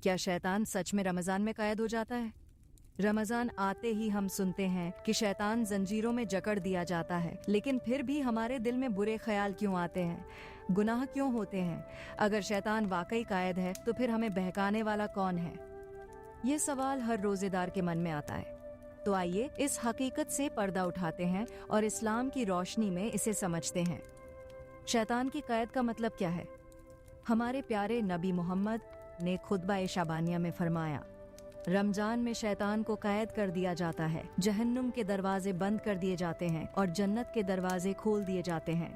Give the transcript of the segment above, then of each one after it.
क्या शैतान सच में रमजान में कैद हो जाता है? रमजान आते ही हम सुनते हैं कि शैतान जंजीरों में जकड़ दिया जाता है, लेकिन फिर भी हमारे दिल में बुरे ख्याल क्यों आते हैं? गुनाह क्यों होते हैं? अगर शैतान वाकई कायद है तो फिर हमें बहकाने वाला कौन है? ये सवाल हर रोजेदार के मन में आता है। तो आइए इस हकीकत से पर्दा उठाते हैं और इस्लाम की रोशनी में इसे समझते हैं। शैतान की कैद का मतलब क्या है? हमारे प्यारे नबी मोहम्मद ने खुतबा शाबानिया में फरमाया, रमजान में शैतान को कैद कर दिया जाता है, जहन्नुम के दरवाजे बंद कर दिए जाते हैं और जन्नत के दरवाजे खोल दिए जाते हैं।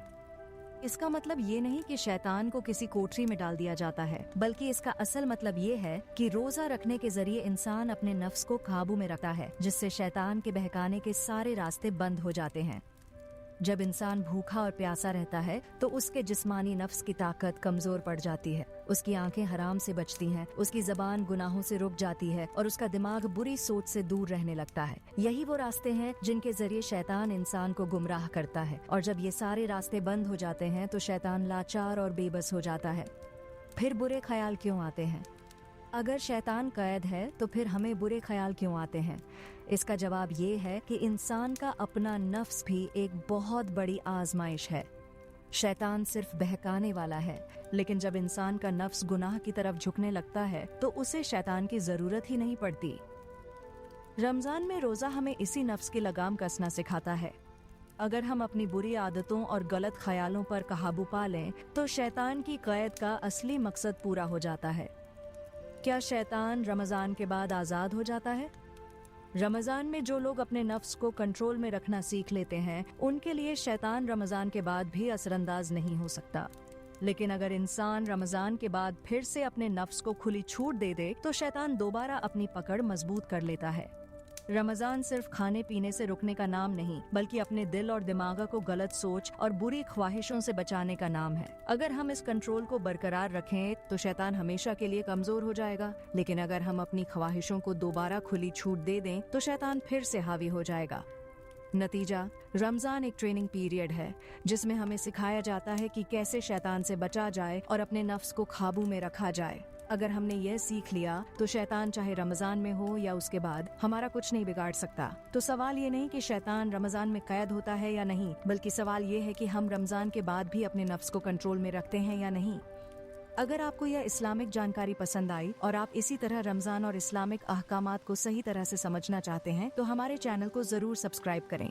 इसका मतलब ये नहीं कि शैतान को किसी कोठरी में डाल दिया जाता है, बल्कि इसका असल मतलब ये है कि रोजा रखने के जरिए इंसान अपने नफ्स को काबू में रखता है, जिससे शैतान के बहकाने के सारे रास्ते बंद हो जाते हैं। जब इंसान भूखा और प्यासा रहता है तो उसके जिस्मानी नफ्स की ताकत कमजोर पड़ जाती है, उसकी आंखें हराम से बचती हैं, उसकी जबान गुनाहों से रुक जाती है और उसका दिमाग बुरी सोच से दूर रहने लगता है। यही वो रास्ते हैं जिनके जरिए शैतान इंसान को गुमराह करता है, और जब ये सारे रास्ते बंद हो जाते हैं तो शैतान लाचार और बेबस हो जाता है। फिर बुरे ख्याल क्यों आते हैं? अगर शैतान कैद है तो फिर हमें बुरे ख्याल क्यों आते हैं? इसका जवाब ये है कि इंसान का अपना नफ्स भी एक बहुत बड़ी आजमाइश है। शैतान सिर्फ बहकाने वाला है, लेकिन जब इंसान का नफ्स गुनाह की तरफ झुकने लगता है तो उसे शैतान की जरूरत ही नहीं पड़ती। रमजान में रोजा हमें इसी नफ्स की लगाम कसना सिखाता है। अगर हम अपनी बुरी आदतों और गलत ख्यालों पर काबू पा लें तो शैतान की कैद का असली मकसद पूरा हो जाता है। क्या शैतान रमजान के बाद आजाद हो जाता है? रमजान में जो लोग अपने नफ्स को कंट्रोल में रखना सीख लेते हैं, उनके लिए शैतान रमजान के बाद भी असरअंदाज नहीं हो सकता। लेकिन अगर इंसान रमजान के बाद फिर से अपने नफ्स को खुली छूट दे दे तो शैतान दोबारा अपनी पकड़ मजबूत कर लेता है। रमजान सिर्फ खाने पीने से रुकने का नाम नहीं, बल्कि अपने दिल और दिमाग को गलत सोच और बुरी ख्वाहिशों से बचाने का नाम है। अगर हम इस कंट्रोल को बरकरार रखें तो शैतान हमेशा के लिए कमजोर हो जाएगा, लेकिन अगर हम अपनी ख्वाहिशों को दोबारा खुली छूट दे दें तो शैतान फिर से हावी हो जाएगा। नतीजा, रमजान एक ट्रेनिंग पीरियड है जिसमें हमें सिखाया जाता है कि कैसे शैतान से बचा जाए और अपने नफ्स को काबू में रखा जाए। अगर हमने यह सीख लिया तो शैतान चाहे रमजान में हो या उसके बाद हमारा कुछ नहीं बिगाड़ सकता। तो सवाल ये नहीं कि शैतान रमजान में कैद होता है या नहीं, बल्कि सवाल ये है कि हम रमजान के बाद भी अपने नफ्स को कंट्रोल में रखते हैं या नहीं। अगर आपको यह इस्लामिक जानकारी पसंद आई और आप इसी तरह रमजान और इस्लामिक अहकामात को सही तरह से समझना चाहते हैं तो हमारे चैनल को जरूर सब्सक्राइब करें।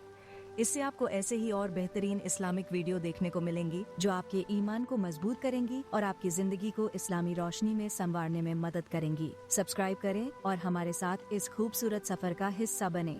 इससे आपको ऐसे ही और बेहतरीन इस्लामिक वीडियो देखने को मिलेंगी जो आपके ईमान को मजबूत करेंगी और आपकी जिंदगी को इस्लामी रोशनी में संवारने में मदद करेंगी। सब्सक्राइब करें और हमारे साथ इस खूबसूरत सफर का हिस्सा बने।